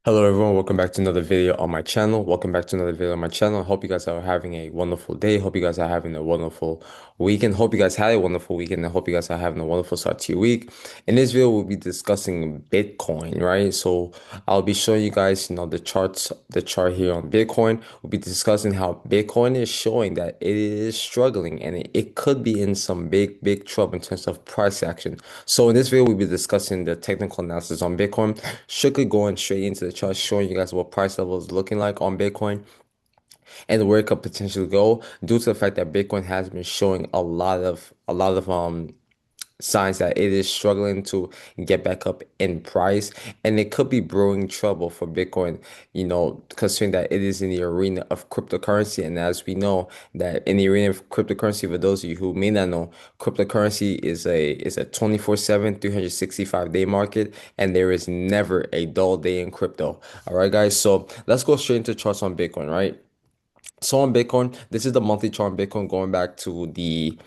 Hello everyone, welcome back to another video on my channel. Welcome back to another video on my channel. Hope you guys are having a wonderful day. Hope you guys are having a wonderful weekend. Hope you guys had a wonderful weekend and hope you guys are having a wonderful start to your week. In this video, we'll be discussing Bitcoin, right? So I'll be showing you guys, the chart here on Bitcoin. We'll be discussing how Bitcoin is showing that it is struggling and it could be in some big trouble in terms of price action. So in this video, we'll be discussing the technical analysis on Bitcoin, strictly going straight into the chart, showing you guys what price level is looking like on Bitcoin and where it could potentially go due to the fact that Bitcoin has been showing a lot of signs that it is struggling to get back up in price, and it could be brewing trouble for Bitcoin, considering that it is in the arena of cryptocurrency. And as we know, that in the arena of cryptocurrency, for those of you who may not know, cryptocurrency is a 24/7, 365-day market, and there is never a dull day in crypto. All right, guys, so let's go straight into charts on Bitcoin, right? So on Bitcoin, this is the monthly chart on Bitcoin going back to the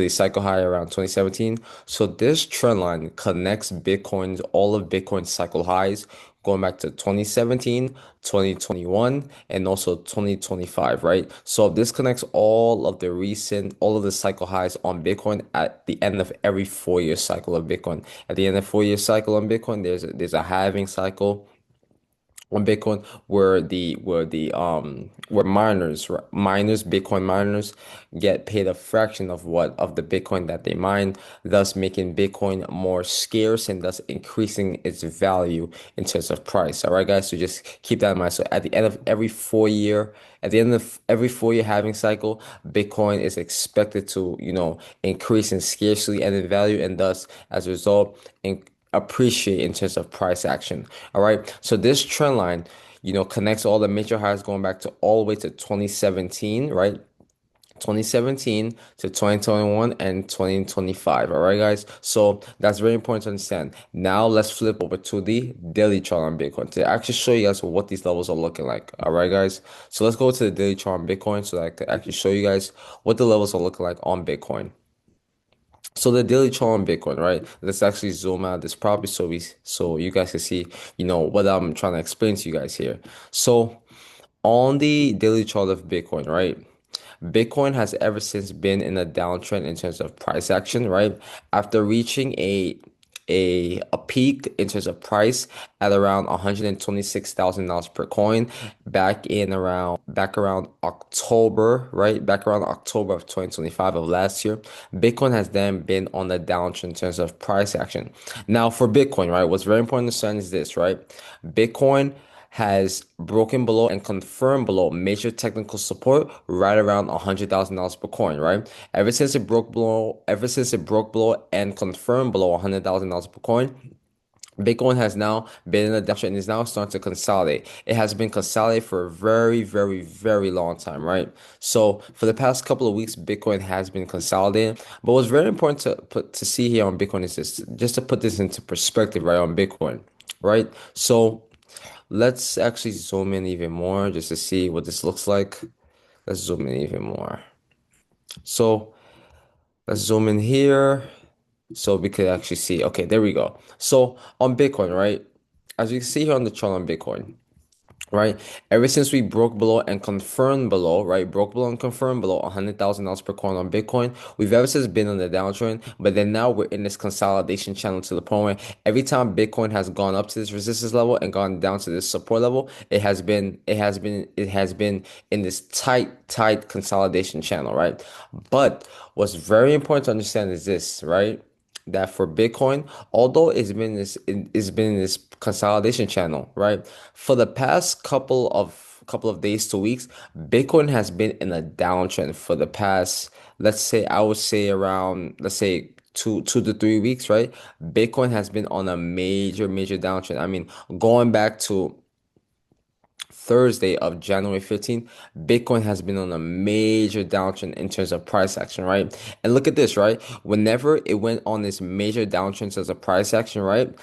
cycle high around 2017. So this trend line connects all of Bitcoin's cycle highs going back to 2017, 2021, and also 2025, right? So this connects all of the cycle highs on Bitcoin at the end of every 4-year cycle of Bitcoin. At the end of 4-year cycle on Bitcoin, there's a halving cycle on Bitcoin where Bitcoin miners get paid a fraction of the Bitcoin that they mine, thus making Bitcoin more scarce and thus increasing its value in terms of price. All right, guys. So just keep that in mind. So at the end of every 4-year halving cycle, Bitcoin is expected to, increase in scarcity and in value, and thus as a result, appreciate in terms of price action. All right. So this trend line, connects all the major highs going back to all the way to 2017, right? 2017 to 2021 and 2025. All right, guys. So that's very important to understand. Now let's flip over to the daily chart on Bitcoin to actually show you guys what these levels are looking like. All right, guys. So let's go to the daily chart on Bitcoin so that I can actually show you guys what the levels are looking like on Bitcoin. So the daily chart on Bitcoin, right? Let's actually zoom out this property so you guys can see, what I'm trying to explain to you guys here. So on the daily chart of Bitcoin, right? Bitcoin has ever since been in a downtrend in terms of price action, right? After reaching a peak in terms of price at around $126,000 per coin back around October, right? Back around October of 2025 of last year. Bitcoin has then been on the downtrend in terms of price action. Now for Bitcoin, right? What's very important to understand is this, right? Bitcoin has broken below and confirmed below major technical support right around $100,000 per coin, right? Ever since it broke below and confirmed below $100,000 per coin, Bitcoin has now been in a downtrend and is now starting to consolidate. It has been consolidated for a very, very, very long time, right? So for the past couple of weeks, Bitcoin has been consolidating. But what's very important to see here on Bitcoin is this, just to put this into perspective, right, on Bitcoin, right? So let's actually zoom in even more just to see what this looks like. Let's zoom in even more. So let's zoom in here so we could actually see. Okay, there we go. So on Bitcoin, right? As you can see here on the chart on Bitcoin, right? Ever since we broke below and confirmed below, right? Broke below and confirmed below $100,000 per coin on Bitcoin. We've ever since been on the downtrend, but then now we're in this consolidation channel to the point where every time Bitcoin has gone up to this resistance level and gone down to this support level, it has been in this tight consolidation channel, right? But what's very important to understand is this, right? That for Bitcoin, although it's been in this consolidation channel, right? For the past couple of days to weeks, Bitcoin has been in a downtrend for the past, let's say, I would say around, let's say 2 to 3 weeks, right? Bitcoin has been on a major downtrend. I mean, going back to Thursday of January 15th, Bitcoin has been on a major downtrend in terms of price action, right? And look at this, right? Whenever it went on this major downtrend as a price action, right?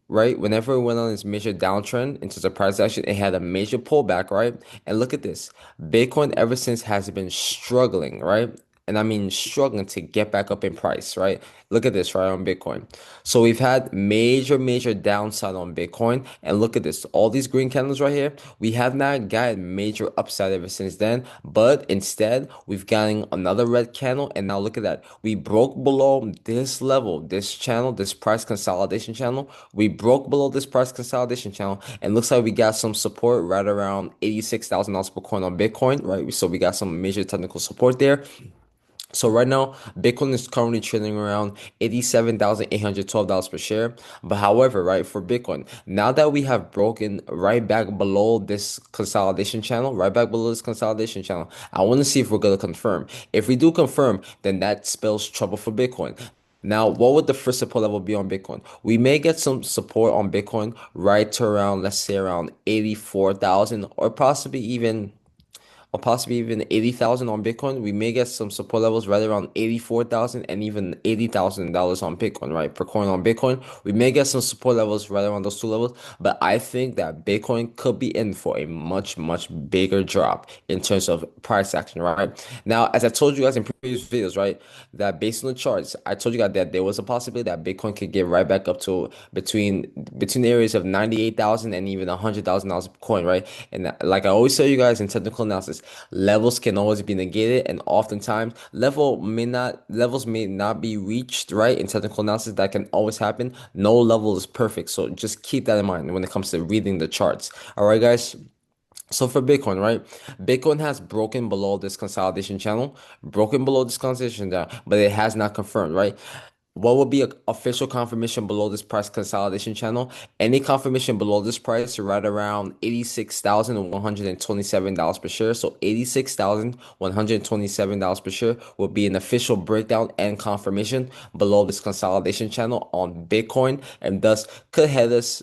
Right? Whenever it went on this major downtrend into the price action, it had a major pullback, right? And look at this. Bitcoin ever since has been struggling, right? and I mean struggling to get back up in price, right? Look at this, right, on Bitcoin. So we've had major downside on Bitcoin, and look at this, all these green candles right here, we have not gotten major upside ever since then, but instead we've gotten another red candle, and now look at that. We broke below this level, this channel, this price consolidation channel. We broke below this price consolidation channel, and looks like we got some support right around $86,000 per coin on Bitcoin, right? So we got some major technical support there. So right now, Bitcoin is currently trading around $87,812 per share. But however, right, for Bitcoin, now that we have broken right back below this consolidation channel, right back below this consolidation channel, I want to see if we're going to confirm. If we do confirm, then that spells trouble for Bitcoin. Now, what would the first support level be on Bitcoin? We may get some support on Bitcoin right to around, let's say around 84,000, or possibly even 80,000 on Bitcoin. We may get some support levels right around 84,000 and even $80,000 on Bitcoin, right? Per coin on Bitcoin. We may get some support levels right around those two levels, but I think that Bitcoin could be in for a much bigger drop in terms of price action, right? Now, as I told you guys in previous videos, right, that based on the charts, I told you guys that there was a possibility that Bitcoin could get right back up to between the areas of 98,000 and even $100,000 per coin, right? And like I always tell you guys in technical analysis, levels can always be negated, and oftentimes levels may not be reached, right? In technical analysis, that can always happen. No level is perfect, so just keep that in mind when it comes to reading the charts. All right, guys. So for Bitcoin, right? Bitcoin has broken below this consolidation channel, broken below this consolidation down, but it has not confirmed, right? What would be an official confirmation below this price consolidation channel? Any confirmation below this price, right around $86,127 per share. So $86,127 per share will be an official breakdown and confirmation below this consolidation channel on Bitcoin, and thus could head us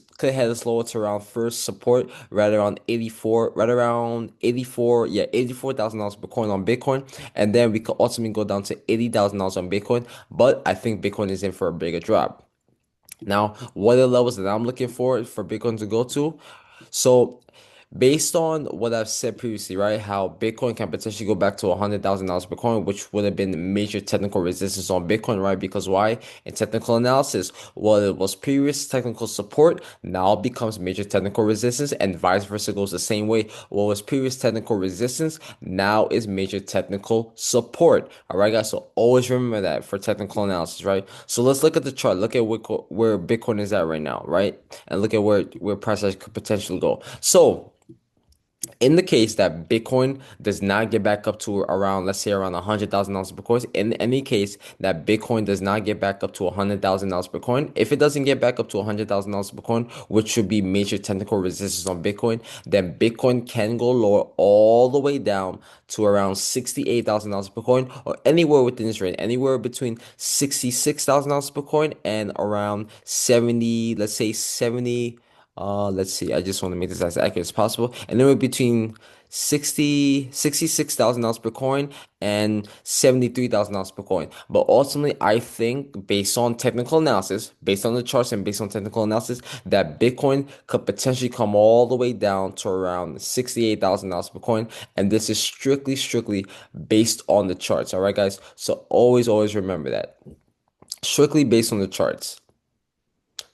lower to around first support right around 84, right around 84, yeah, $84,000 per coin on Bitcoin, and then we could ultimately go down to $80,000 on Bitcoin. But I think Bitcoin is in for a bigger drop. Now, what are the levels that I'm looking for Bitcoin to go to? So based on what I've said previously, right, how Bitcoin can potentially go back to $100,000 per coin, which would have been major technical resistance on Bitcoin, right? Because why? In technical analysis, what it was previous technical support now becomes major technical resistance, and vice versa goes the same way. What was previous technical resistance now is major technical support. All right, guys. So always remember that for technical analysis, right? So let's look at the chart. Look at where Bitcoin is at right now, right? And look at where price could potentially go. So in the case that Bitcoin does not get back up to around, let's say around $100,000 per coin, in any case that Bitcoin does not get back up to $100,000 per coin, if it doesn't get back up to $100,000 per coin, which should be major technical resistance on Bitcoin, then Bitcoin can go lower all the way down to around $68,000 per coin, or anywhere within this range, anywhere between $66,000 per coin and around 70, let's say 70. Let's see. I just want to make this as accurate as possible. And then we're between 66,000 dollars per coin and $73,000 per coin. But ultimately, I think based on technical analysis, based on the charts and based on technical analysis, that Bitcoin could potentially come all the way down to around $68,000 per coin. And this is strictly based on the charts. All right, guys. So always remember that. Strictly based on the charts.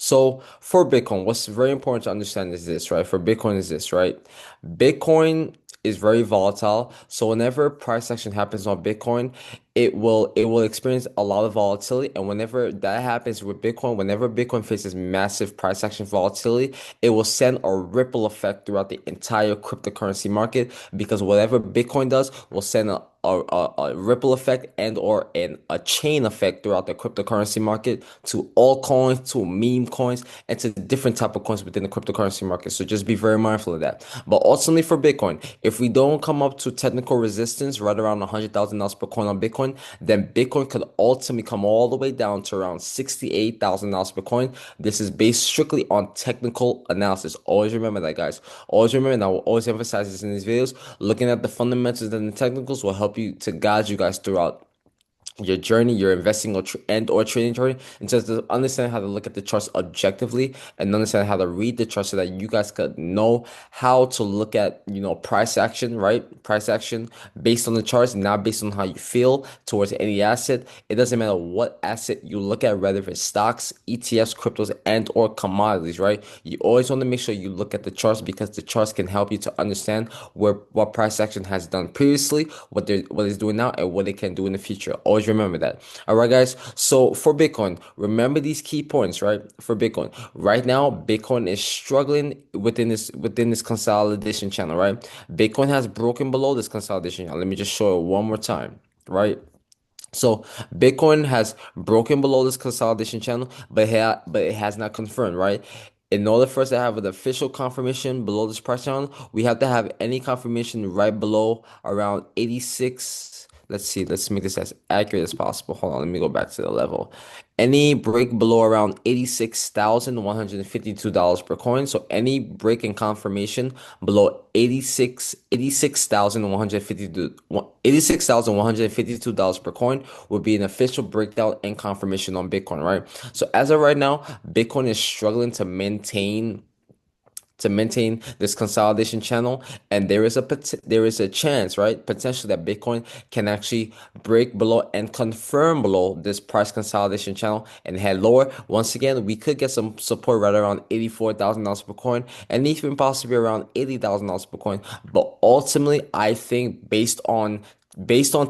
So for Bitcoin, what's very important to understand is this, right? For Bitcoin is this, right? Bitcoin is very volatile. So whenever price action happens on Bitcoin, it will experience a lot of volatility. And whenever that happens with Bitcoin, whenever Bitcoin faces massive price action volatility, it will send a ripple effect throughout the entire cryptocurrency market, because whatever Bitcoin does will send a ripple effect and or a chain effect throughout the cryptocurrency market to all coins, to meme coins, and to different type of coins within the cryptocurrency market. So just be very mindful of that. But ultimately for Bitcoin, if we don't come up to technical resistance right around $100,000 per coin on Bitcoin, then Bitcoin could ultimately come all the way down to around $68,000 per coin. This is based strictly on technical analysis. Always remember that, guys. Always remember, and I will always emphasize this in these videos. Looking at the fundamentals and the technicals will help you to guide you guys throughout your journey, your investing or trading journey, and just to understand how to look at the charts objectively and understand how to read the chart so that you guys could know how to look at, price action, right? Price action based on the charts, not based on how you feel towards any asset. It doesn't matter what asset you look at, whether it's stocks, ETFs, cryptos, and or commodities, right? You always want to make sure you look at the charts because the charts can help you to understand what price action has done previously, what it's doing now, and what it can do in the future. Always remember that. All right, guys. So for Bitcoin, remember these key points, right? For Bitcoin, right now, Bitcoin is struggling within this consolidation channel, right? Bitcoin has broken below this consolidation channel. Let me just show it one more time, right? So Bitcoin has broken below this consolidation channel, but it has not confirmed, right? In order for us to have an official confirmation below this price channel, we have to have any confirmation right below around 86. Let's see, let's make this as accurate as possible. Hold on, let me go back to the level. Any break below around $86,152 per coin. So any break in confirmation below 86,152 dollars per coin would be an official breakdown and confirmation on Bitcoin, right? So as of right now, Bitcoin is struggling to maintain this consolidation channel, and there is a chance, right, potentially, that Bitcoin can actually break below and confirm below this price consolidation channel and head lower. Once again, we could get some support right around $84,000 per coin and even possibly around $80,000 per coin. But ultimately, I think based on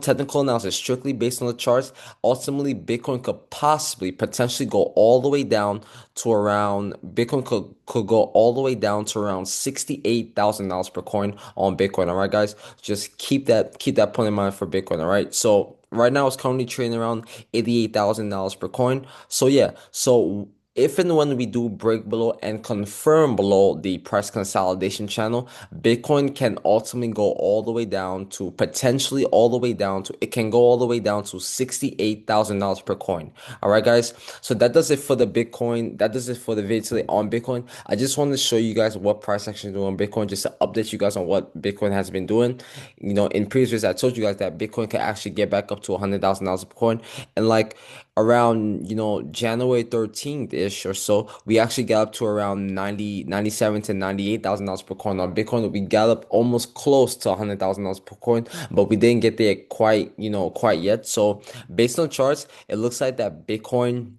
technical analysis, strictly based on the charts, ultimately Bitcoin could possibly potentially go all the way down to around Bitcoin could go all the way down to around $68,000 per coin on Bitcoin. All right, guys, just keep that point in mind for Bitcoin. All right, so right now it's currently trading around $88,000 per coin. So yeah, so if and when we do break below and confirm below the price consolidation channel, Bitcoin can ultimately go all the way down to potentially all the way down to it can go all the way down to $68,000 per coin. All right, guys. So that does it for the Bitcoin. That does it for the video today on Bitcoin. I just wanted to show you guys what price action is doing on Bitcoin, just to update you guys on what Bitcoin has been doing. In previous, I told you guys that Bitcoin can actually get back up to $100,000 per coin, and like around January 13th ish or so, we actually got up to around 97 to $98,000 per coin on Bitcoin. We got up almost close to $100,000 per coin, but we didn't get there quite yet. So based on charts, it looks like that Bitcoin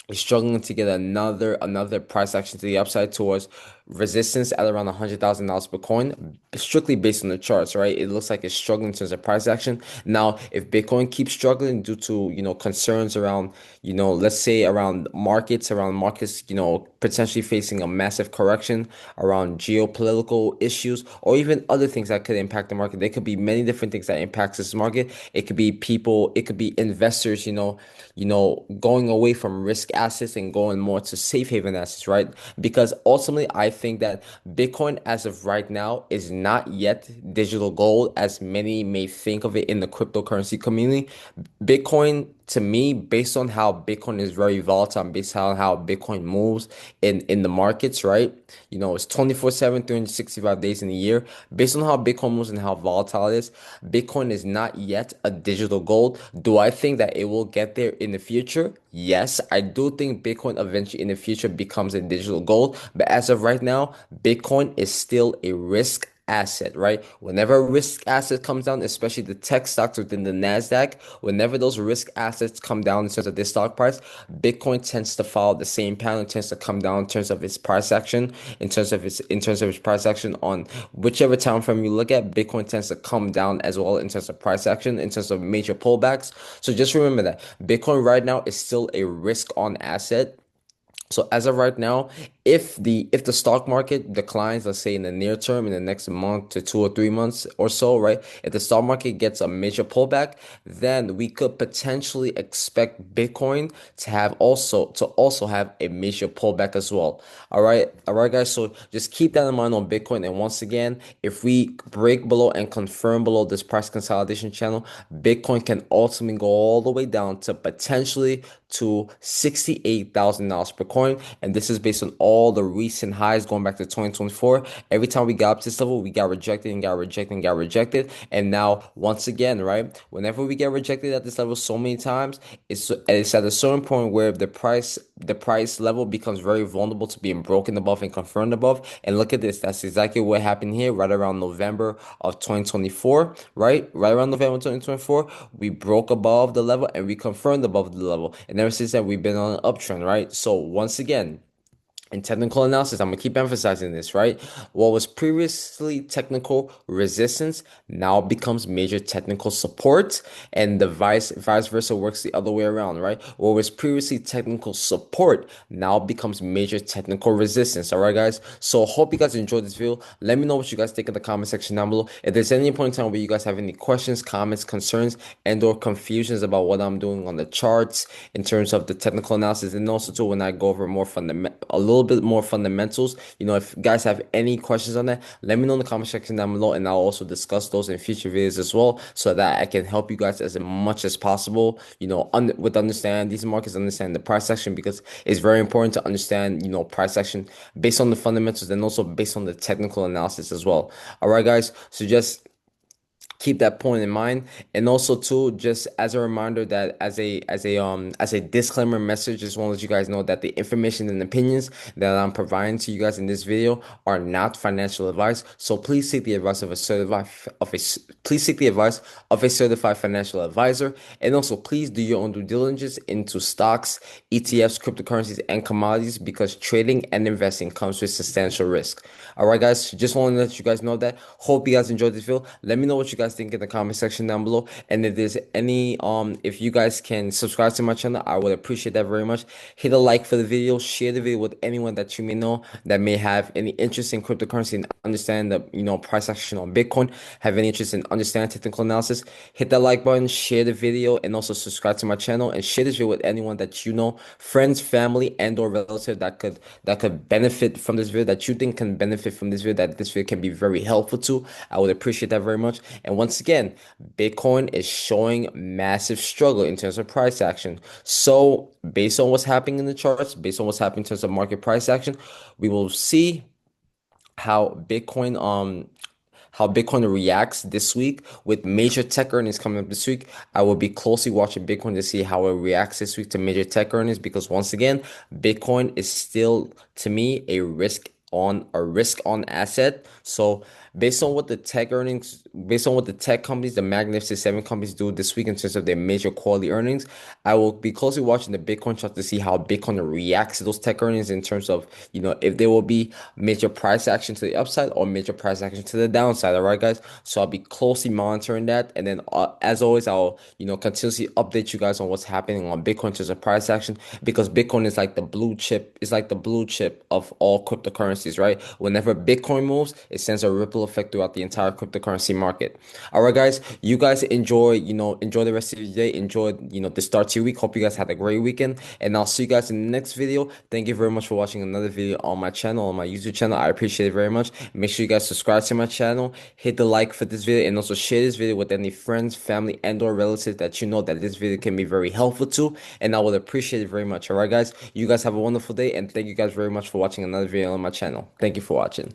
is struggling to get another price action to the upside towards resistance at around $100,000 per coin, strictly based on the charts, right? It looks like it's struggling in terms of price action. Now, if Bitcoin keeps struggling due to concerns around let's say around markets, potentially facing a massive correction around geopolitical issues or even other things that could impact the market. There could be many different things that impacts this market. It could be people, it could be investors, going away from risk assets and going more to safe haven assets, right? Because ultimately, I think that Bitcoin, as of right now, is not yet digital gold as many may think of it in the cryptocurrency community. Bitcoin, to me, based on how Bitcoin is very volatile, and based on how Bitcoin moves in the markets, right? It's 24/7, 365 days in a year. Based on how Bitcoin moves and how volatile it is, Bitcoin is not yet a digital gold. Do I think that it will get there in the future? Yes, I do think Bitcoin eventually in the future becomes a digital gold, but as of right now, Bitcoin is still a risk asset, right? Whenever a risk asset comes down, especially the tech stocks within the Nasdaq, whenever those risk assets come down in terms of their stock price, Bitcoin tends to follow the same pattern, tends to come down in terms of its price action, in terms of its price action on whichever time frame you look at, Bitcoin tends to come down as well in terms of price action, in terms of major pullbacks. So just remember that Bitcoin right now is still a risk on asset. So as of right now, if the stock market declines, let's say in the near term, in the next month to 2 or 3 months or so, right? If the stock market gets a major pullback, then we could potentially expect Bitcoin to also have a major pullback as well. All right, guys. So just keep that in mind on Bitcoin. And once again, if we break below and confirm below this price consolidation channel, Bitcoin can ultimately go all the way down to potentially to $68,000 per coin. Bitcoin, and this is based on all the recent highs going back to 2024. Every time we got up to this level, we got rejected and got rejected and got rejected. And now, once again, right, whenever we get rejected at this level so many times, it's at a certain point where the price level becomes very vulnerable to being broken above and confirmed above. And look at this, that's exactly what happened here right around November of 2024, right? Right around November 2024, we broke above the level and we confirmed above the level. And ever since then, we've been on an uptrend, right? So once again, in technical analysis, I'm gonna keep emphasizing this, right? What was previously technical resistance now becomes major technical support, and the vice versa works the other way around, right? What was previously technical support now becomes major technical resistance. All right, guys. So hope you guys enjoyed this video. Let me know what you guys think in the comment section down below. If there's any point in time where you guys have any questions, comments, concerns, and/or confusions about what I'm doing on the charts in terms of the technical analysis, and also too when I go over more a little bit more fundamentals. If you guys have any questions on that, let me know in the comment section down below, and I'll also discuss those in future videos as well, so that I can help you guys as much as possible. With understand these markets, understand the price action, because it's very important to understand price action based on the fundamentals and also based on the technical analysis as well. All right, guys. So just keep that point in mind, and also too, just as a reminder, that as a disclaimer message, just want to let you guys know that the information and opinions that I'm providing to you guys in this video are not financial advice. So please seek the advice of a certified of a please seek the advice of a certified financial advisor, and also please do your own due diligence into stocks, ETFs, cryptocurrencies, and commodities, because trading and investing comes with substantial risk. All right, guys, just want to let you guys know that. Hope you guys enjoyed this video. Let me know what you guys think in the comment section down below, and if there's any if you guys can subscribe to my channel, I would appreciate that very much. Hit a like for the video, share the video with anyone that you may know that may have any interest in cryptocurrency and understand the price action on Bitcoin, have any interest in understanding technical analysis. Hit that like button, share the video, and also subscribe to my channel, and share this video with anyone that you know, friends, family, and or relative that could benefit from this video, that you think can benefit from this video, that this video can be very helpful to. I would appreciate that very much. And once again, Bitcoin is showing massive struggle in terms of price action. So based on what's happening in the charts, based on what's happening in terms of market price action, we will see how Bitcoin reacts this week with major tech earnings coming up this week. I will be closely watching Bitcoin to see how it reacts this week to major tech earnings, because once again, Bitcoin is still, to me, a risk on asset. So based on what the tech companies, the Magnificent Seven companies do this week in terms of their major quality earnings, I will be closely watching the Bitcoin chart to see how Bitcoin reacts to those tech earnings, in terms of, if there will be major price action to the upside or major price action to the downside. All right, guys. So I'll be closely monitoring that, and then as always, I'll continuously update you guys on what's happening on Bitcoin in terms of price action, because Bitcoin is like the blue chip. It's like the blue chip of all cryptocurrencies, right? Whenever Bitcoin moves, it sends a ripple effect throughout the entire cryptocurrency market. All right, guys. You guys enjoy the rest of your day. Enjoy the start to your week. Hope you guys had a great weekend, and I'll see you guys in the next video. Thank you very much for watching another video on my channel, on my YouTube channel. I appreciate it very much. Make sure you guys subscribe to my channel, hit the like for this video, and also share this video with any friends, family, and or relatives that you know that this video can be very helpful to, and I would appreciate it very much. All right, guys. You guys have a wonderful day, and thank you guys very much for watching another video on my channel. Thank you for watching.